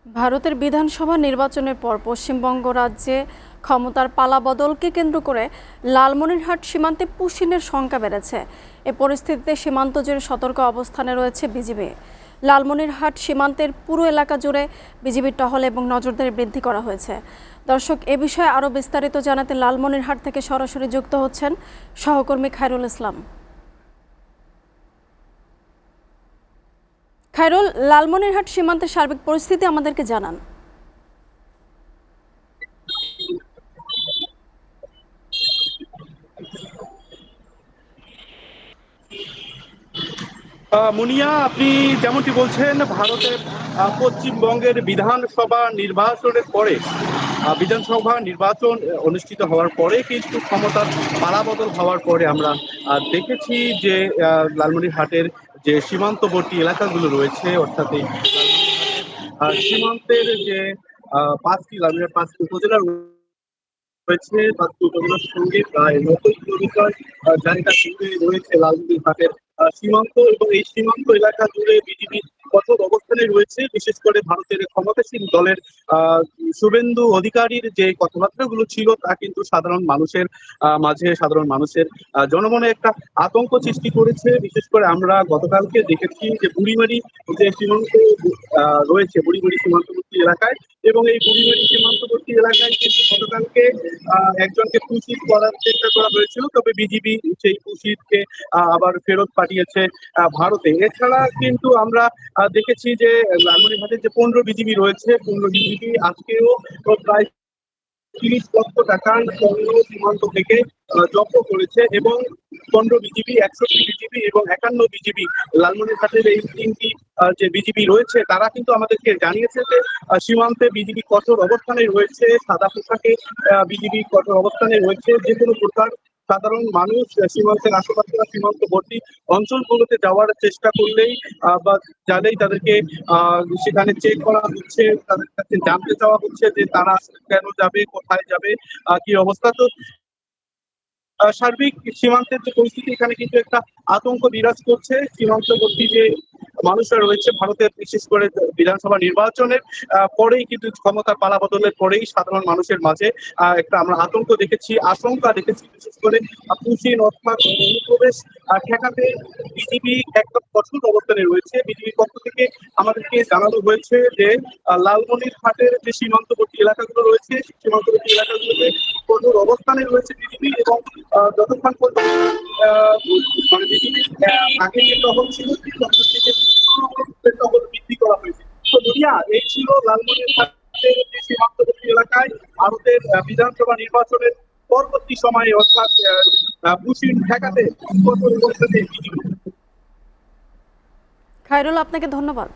ভারতের বিধানসভা নির্বাচনের পর পশ্চিমবঙ্গ রাজ্যে ক্ষমতার পালাবদলকে কেন্দ্র করে লালমনিরহাট সীমান্তে পুশিনের সংখ্যা বেড়েছে। এ পরিস্থিতিতে সীমান্ত জুড়ে সতর্ক অবস্থানে রয়েছে বিজিবি। লালমনিরহাট সীমান্তের পুরো এলাকা জুড়ে বিজিবির টহল এবং নজরদারি বৃদ্ধি করা হয়েছে। দর্শক, এ বিষয়ে আরও বিস্তারিত জানাতে লালমনিরহাট থেকে সরাসরি যুক্ত হচ্ছেন সহকর্মী খায়রুল ইসলাম। খায়রুল, লালমনিরহাট সীমান্তের সার্বিক পরিস্থিতি আমাদেরকে জানান। মুনিয়া, আপনি যেমনটি বলছেন, ভারতের পশ্চিমবঙ্গের বিধানসভা নির্বাচনের পরে বিধানসভা নির্বাচন অনুষ্ঠিত হওয়ার পরে কিন্তু ক্ষমতার পালাবদল হওয়ার পরে আমরা দেখেছি যে লালমনিরহাটের যে সীমান্তবর্তী এলাকাগুলো রয়েছে, অর্থাৎ এই সীমান্তের যে পাঁচটি উপজেলা রয়েছে, ৫টি উপজেলার সঙ্গে প্রায় ৯০ কিলোমিটার জায়গা জুড়ে রয়েছে লালমনিরহাটের সীমান্ত, এবং এই সীমান্ত এলাকা জুড়ে বিজিবি কঠোর অবস্থানে রয়েছে। বিশেষ করে ভারতের ক্ষমতাসীন দলের শুভেন্দু অধিকারীর যে কথাবার্তাগুলো ছিল তা কিন্তু সাধারণ মানুষের মাঝে, সাধারণ মানুষের জনমনে একটা আতঙ্ক সৃষ্টি করেছে। বিশেষ করে আমরা গতকালকে দেখেছি যে বুড়িমারি যে সীমান্ত রয়েছে, বুড়িমারি সীমান্তবর্তী এলাকায়, এবং এই বুড়িমারি সীমান্তবর্তী এলাকায় কিন্তু গতকালকে একজনকে পুশিট করার চেষ্টা করা হয়েছিল, তবে বিজিবি সেই পুশিটকে আবার ফেরত পাঠিয়েছে ভারতে। এছাড়া কিন্তু আমরা দেখেছি যে লালমনিরহাটের যে 15 বিজিবি রয়েছে, 15 বিজিবি আজকেও প্রায় 30 লক্ষ টাকার পণ্য সীমান্ত থেকে জব্দ করেছে, এবং 15 বিজিবি, 61 বিজিবি এবং 51 বিজিবি, লালমনিরহাটের এই তিনটি যে বিজিবি রয়েছে তারা কিন্তু আমাদেরকে জানিয়েছে যে সীমান্তে বিজিবি কঠোর অবস্থানে রয়েছে, সাদা পোশাকে বিজিবি কঠোর অবস্থানে রয়েছে। যে কোনো প্রকার সাধারণ মানুষ সীমান্তের আশেপাশে বা সীমান্তবর্তী অঞ্চলগুলোতে যাওয়ার চেষ্টা করলেই বা জানলেই তাদেরকে সেখানে চেক করা হচ্ছে, তাদের কাছে জানতে চাওয়া হচ্ছে যে তারা কেন যাবে, কোথায় যাবে, কি অবস্থা। তো সার্বিক সীমান্তের যে পরিস্থিতি, এখানে কিন্তু একটা আতঙ্ক বিরাজ করছে। সীমান্তবর্তী যে মানুষরা রয়েছে ভারতের, বিশেষ করে বিধানসভা নির্বাচনের পরেই কিন্তু ক্ষমতার পালাবদলের পরেই সাধারণ মানুষের মাঝে একটা আমরা আতঙ্ক দেখেছি, আশঙ্কা দেখেছি। বিশেষ করে পুশিন অর্থাৎ অনুপ্রবেশ ঠেকাতে বিজিবি একদম কঠোর অবস্থানে রয়েছে। বিজিবির পক্ষ থেকে আমাদেরকে জানানো হয়েছে যে লালমনিরহাটের যে সীমান্তবর্তী এলাকাগুলো রয়েছে, সীমান্তবর্তী এলাকাগুলোতে কঠোর অবস্থানে রয়েছে বিজিবি, এবং যতক্ষণ পর্যন্ত মানে বিজিবির আগে যে টহল ছিল সেই টহল থেকে টহল বৃদ্ধি করা হয়েছে। তো দুনিয়া এই ছিল লালমনিরহাটের যে সীমান্তবর্তী এলাকায় ভারতের বিধানসভা নির্বাচনের পরবর্তী সময়ে, অর্থাৎ পুশিন ঠেকাতে কঠোর অবস্থানে বিজিবি। খায়রুল, আপনাকে ধন্যবাদ।